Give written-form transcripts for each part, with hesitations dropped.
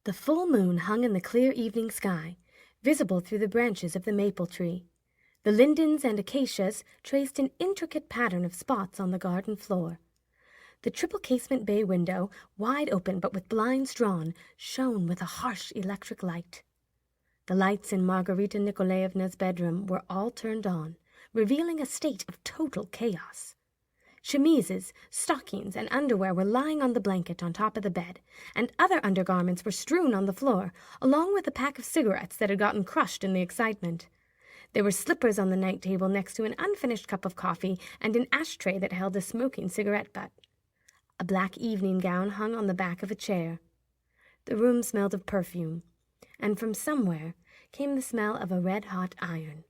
The full moon hung in the clear evening sky, visible through the branches of the maple tree. The lindens and acacias traced an intricate pattern of spots on the garden floor. The triple casement bay window, wide open but with blinds drawn, shone with a harsh electric light. The lights in Margarita Nikolaevna's bedroom were all turned on, revealing a state of total chaos. Chemises, stockings, and underwear were lying on the blanket on top of the bed, and other undergarments were strewn on the floor, along with a pack of cigarettes that had gotten crushed in the excitement. There were slippers on the night table next to an unfinished cup of coffee and an ashtray that held a smoking cigarette butt. A black evening gown hung on the back of a chair. The room smelled of perfume, and from somewhere came the smell of a red-hot iron.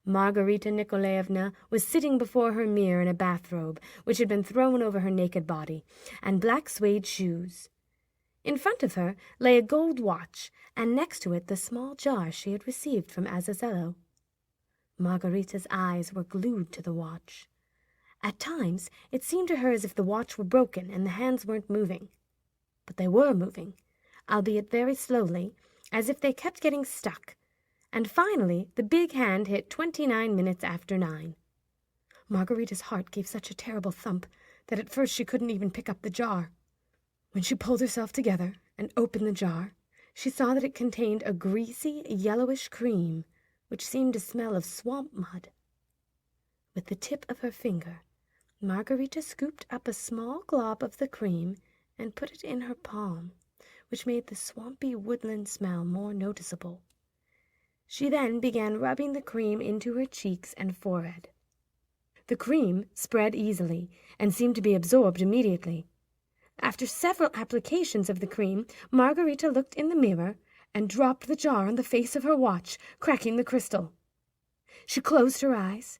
Margarita Nikolaevna was sitting before her mirror in a bathrobe, which had been thrown over her naked body, and black suede shoes. In front of her lay a gold watch, and next to it the small jar she had received from Azazello. Margarita's eyes were glued to the watch. At times it seemed to her as if the watch were broken and the hands weren't moving. But they were moving, albeit very slowly, as if they kept getting stuck. And finally the big hand hit 29 minutes after 9. Margarita's heart gave such a terrible thump that at first she couldn't even pick up the jar. When she pulled herself together and opened the jar, she saw that it contained a greasy, yellowish cream, which seemed to smell of swamp mud. With the tip of her finger, Margarita scooped up a small glob of the cream and put it in her palm, which made the swampy woodland smell more noticeable. She then began rubbing the cream into her cheeks and forehead. The cream spread easily and seemed to be absorbed immediately. After several applications of the cream, Margarita looked in the mirror and dropped the jar on the face of her watch, cracking the crystal. She closed her eyes,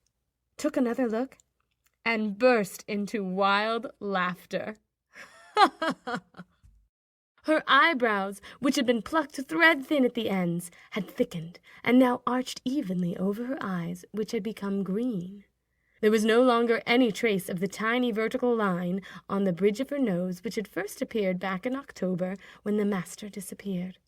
took another look, and burst into wild laughter. Her eyebrows, which had been plucked thread-thin at the ends, had thickened and now arched evenly over her eyes, which had become green. There was no longer any trace of the tiny vertical line on the bridge of her nose which had first appeared back in October when the master disappeared.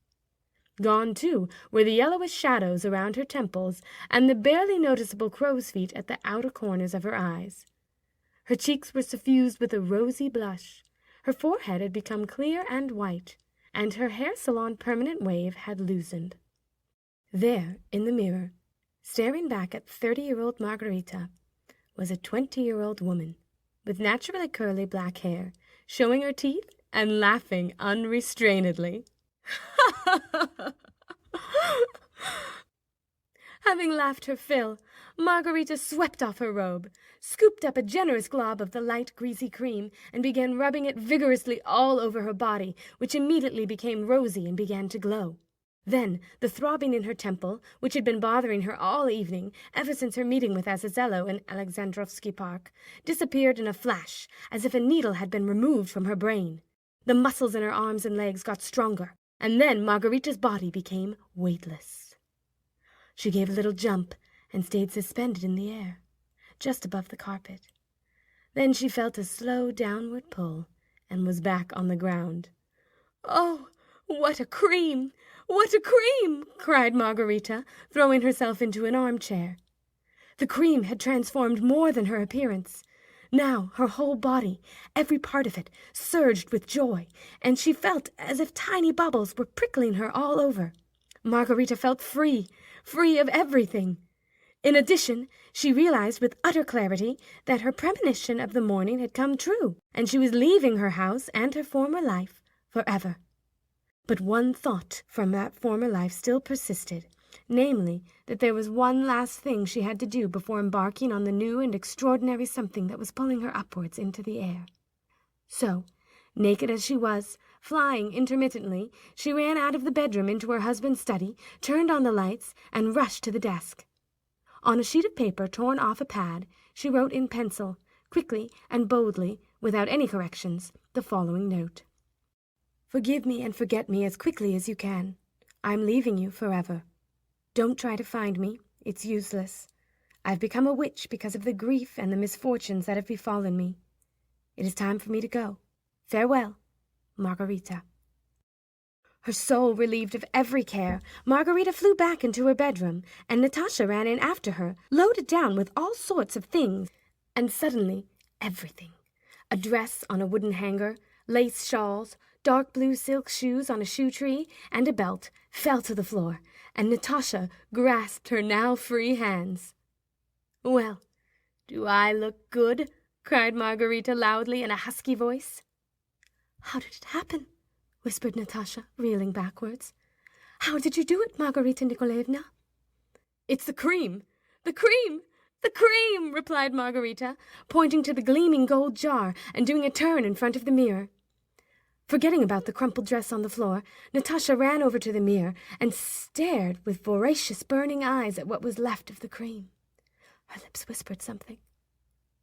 Gone, too, were the yellowish shadows around her temples and the barely noticeable crow's feet at the outer corners of her eyes. Her cheeks were suffused with a rosy blush. Her forehead had become clear and white, and her hair salon permanent wave had loosened. There, in the mirror, staring back at 30-year-old Margarita, was a 20-year-old woman, with naturally curly black hair, showing her teeth and laughing unrestrainedly. Having laughed her fill, Margarita swept off her robe, scooped up a generous glob of the light, greasy cream, and began rubbing it vigorously all over her body, which immediately became rosy and began to glow. Then the throbbing in her temple, which had been bothering her all evening, ever since her meeting with Azazello in Alexandrovsky Park, disappeared in a flash, as if a needle had been removed from her brain. The muscles in her arms and legs got stronger, and then Margarita's body became weightless. She gave a little jump and stayed suspended in the air, just above the carpet. Then she felt a slow downward pull and was back on the ground. "Oh, what a cream! What a cream!" cried Margarita, throwing herself into an armchair. The cream had transformed more than her appearance. Now her whole body, every part of it, surged with joy, and she felt as if tiny bubbles were prickling her all over. Margarita felt free of everything. In addition, she realized with utter clarity that her premonition of the morning had come true, and she was leaving her house and her former life forever. But one thought from that former life still persisted, namely, that there was one last thing she had to do before embarking on the new and extraordinary something that was pulling her upwards into the air. So, naked as she was, flying intermittently, she ran out of the bedroom into her husband's study, turned on the lights, and rushed to the desk. On a sheet of paper torn off a pad, she wrote in pencil, quickly and boldly, without any corrections, the following note. "Forgive me and forget me as quickly as you can. I'm leaving you forever. Don't try to find me. It's useless. I've become a witch because of the grief and the misfortunes that have befallen me. It is time for me to go. Farewell, Margarita." Her soul relieved of every care, Margarita flew back into her bedroom, and Natasha ran in after her, loaded down with all sorts of things. And suddenly, everything. A dress on a wooden hanger, lace shawls, dark blue silk shoes on a shoe tree, and a belt fell to the floor, and Natasha grasped her now free hands. "Well, do I look good?" cried Margarita loudly in a husky voice. "How did it happen?" whispered Natasha, reeling backwards. "How did you do it, Margarita Nikolaevna?" "It's the cream! The cream! The cream!" replied Margarita, pointing to the gleaming gold jar and doing a turn in front of the mirror. Forgetting about the crumpled dress on the floor, Natasha ran over to the mirror and stared with voracious burning eyes at what was left of the cream. Her lips whispered something.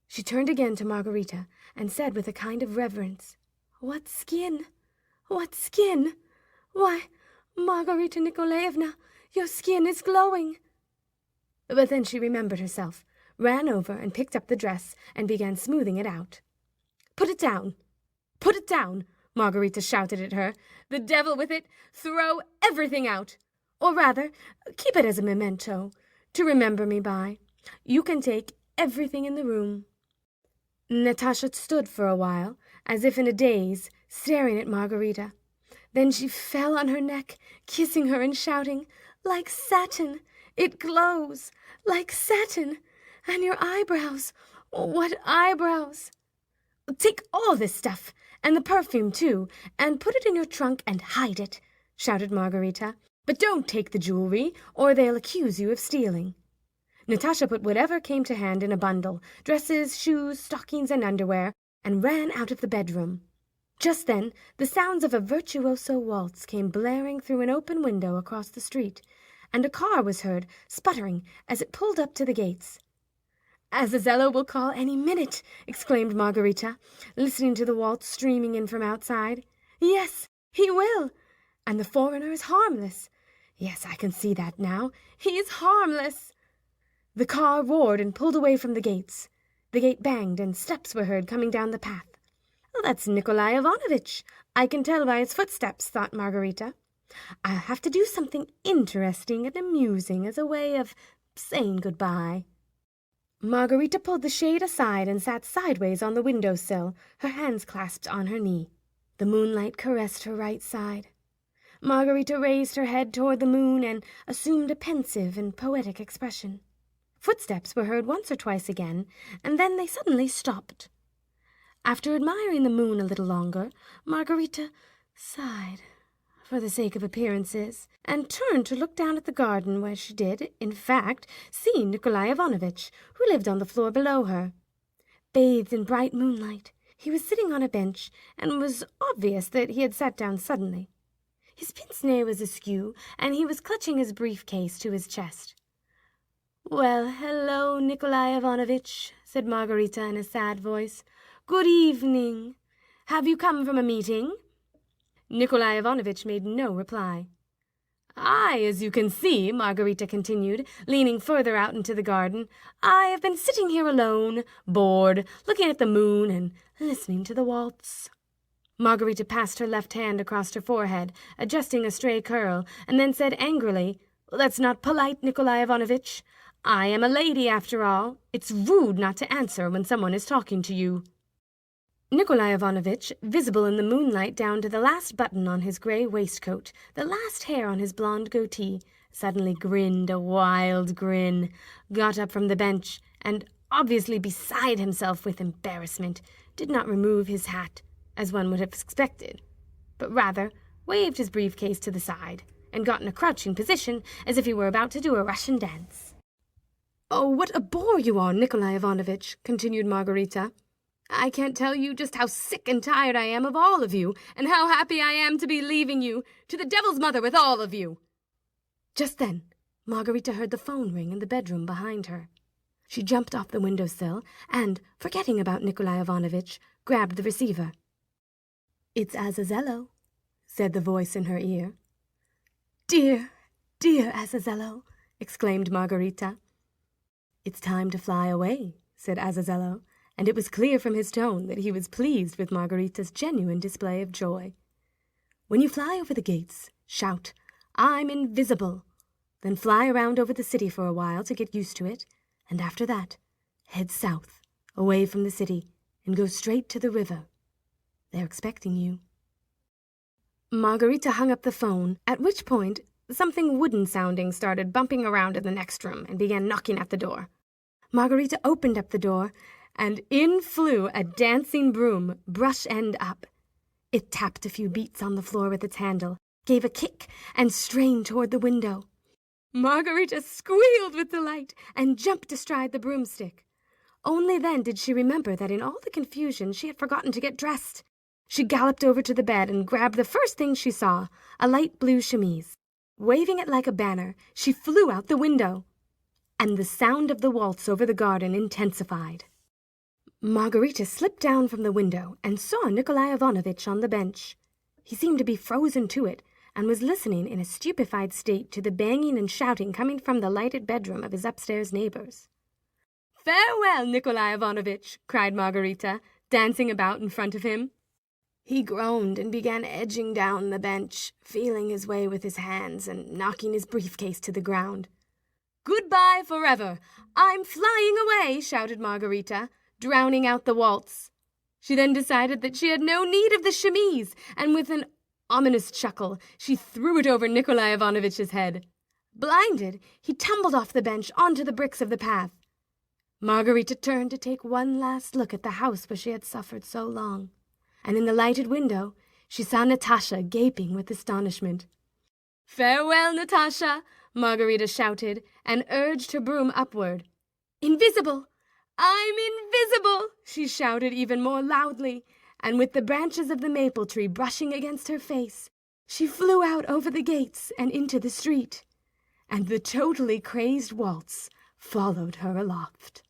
She turned again to Margarita and said with a kind of reverence, "What skin? What skin? Why, Margarita Nikolaevna, your skin is glowing." But then she remembered herself, ran over and picked up the dress and began smoothing it out. "Put it down! Put it down!" Margarita shouted at her. "The devil with it! Throw everything out! Or rather, keep it as a memento, to remember me by. You can take everything in the room." Natasha stood for a while, as if in a daze, staring at Margarita. Then she fell on her neck, kissing her and shouting, "Like satin! It glows! Like satin! And your eyebrows! What eyebrows! Take all this stuff, and the perfume too, and put it in your trunk and hide it," shouted Margarita. "But don't take the jewelry, or they'll accuse you of stealing." Natasha put whatever came to hand in a bundle, dresses, shoes, stockings, and underwear, and ran out of the bedroom. Just then the sounds of a virtuoso waltz came blaring through an open window across the street, and a car was heard sputtering as it pulled up to the gates. "Azazello will call any minute," exclaimed Margarita, listening to the waltz streaming in from outside. "Yes, he will. And the foreigner is harmless. Yes, I can see that now. He is harmless." The car roared and pulled away from the gates. The gate banged, and steps were heard coming down the path. "That's Nikolai Ivanovitch. I can tell by his footsteps," thought Margarita. "I'll have to do something interesting and amusing as a way of saying goodbye." Margarita pulled the shade aside and sat sideways on the window-sill, her hands clasped on her knee. The moonlight caressed her right side. Margarita raised her head toward the moon and assumed a pensive and poetic expression. Footsteps were heard once or twice again, and then they suddenly stopped. After admiring the moon a little longer, Margarita sighed, for the sake of appearances, and turned to look down at the garden where she did, in fact, see Nikolai Ivanovitch, who lived on the floor below her. Bathed in bright moonlight, he was sitting on a bench, and it was obvious that he had sat down suddenly. His pince-nez was askew, and he was clutching his briefcase to his chest. "Well, hello, Nikolai Ivanovitch," said Margarita in a sad voice. "Good evening. Have you come from a meeting?" Nikolai Ivanovitch made no reply. As you can see," Margarita continued, leaning further out into the garden, "I have been sitting here alone, bored, looking at the moon and listening to the waltz." Margarita passed her left hand across her forehead, adjusting a stray curl, and then said angrily, "That's not polite, Nikolai Ivanovitch. I am a lady, after all. It's rude not to answer when someone is talking to you." Nikolai Ivanovitch, visible in the moonlight down to the last button on his grey waistcoat, the last hair on his blonde goatee, suddenly grinned a wild grin, got up from the bench, and, obviously beside himself with embarrassment, did not remove his hat, as one would have expected, but rather waved his briefcase to the side, and got in a crouching position as if he were about to do a Russian dance. "Oh, what a bore you are, Nikolai Ivanovitch," continued Margarita. "I can't tell you just how sick and tired I am of all of you, and how happy I am to be leaving you, to the devil's mother with all of you." Just then, Margarita heard the phone ring in the bedroom behind her. She jumped off the windowsill and, forgetting about Nikolai Ivanovitch, grabbed the receiver. "It's Azazello," said the voice in her ear. "Dear, dear Azazello," exclaimed Margarita. "It's time to fly away," said Azazello, and it was clear from his tone that he was pleased with Margarita's genuine display of joy. "When you fly over the gates, Shout, "I'm invisible!" Then fly around over the city for a while to get used to it, and after that, head south, away from the city, and go straight to the river. They're expecting you." Margarita hung up the phone, at which point something wooden-sounding started bumping around in the next room and began knocking at the door. Margarita opened up the door, and in flew a dancing broom, brush end up. It tapped a few beats on the floor with its handle, gave a kick, and strained toward the window. Margarita squealed with delight and jumped astride the broomstick. Only then did she remember that in all the confusion she had forgotten to get dressed. She galloped over to the bed and grabbed the first thing she saw, a light blue chemise. Waving it like a banner, she flew out the window. And the sound of the waltz over the garden intensified. Margarita slipped down from the window and saw Nikolai Ivanovich on the bench. He seemed to be frozen to it, and was listening in a stupefied state to the banging and shouting coming from the lighted bedroom of his upstairs neighbors. "Farewell, Nikolai Ivanovich!" cried Margarita, dancing about in front of him. He groaned and began edging down the bench, feeling his way with his hands and knocking his briefcase to the ground. "Goodbye forever! I'm flying away!" shouted Margarita, drowning out the waltz. She then decided that she had no need of the chemise, and with an ominous chuckle, she threw it over Nikolai Ivanovich's head. Blinded, he tumbled off the bench onto the bricks of the path. Margarita turned to take one last look at the house where she had suffered so long, and in the lighted window she saw Natasha gaping with astonishment. "Farewell, Natasha!" Margarita shouted, and urged her broom upward. "Invisible! I'm invisible!" she shouted even more loudly, and with the branches of the maple tree brushing against her face, she flew out over the gates and into the street, and the totally crazed waltz followed her aloft.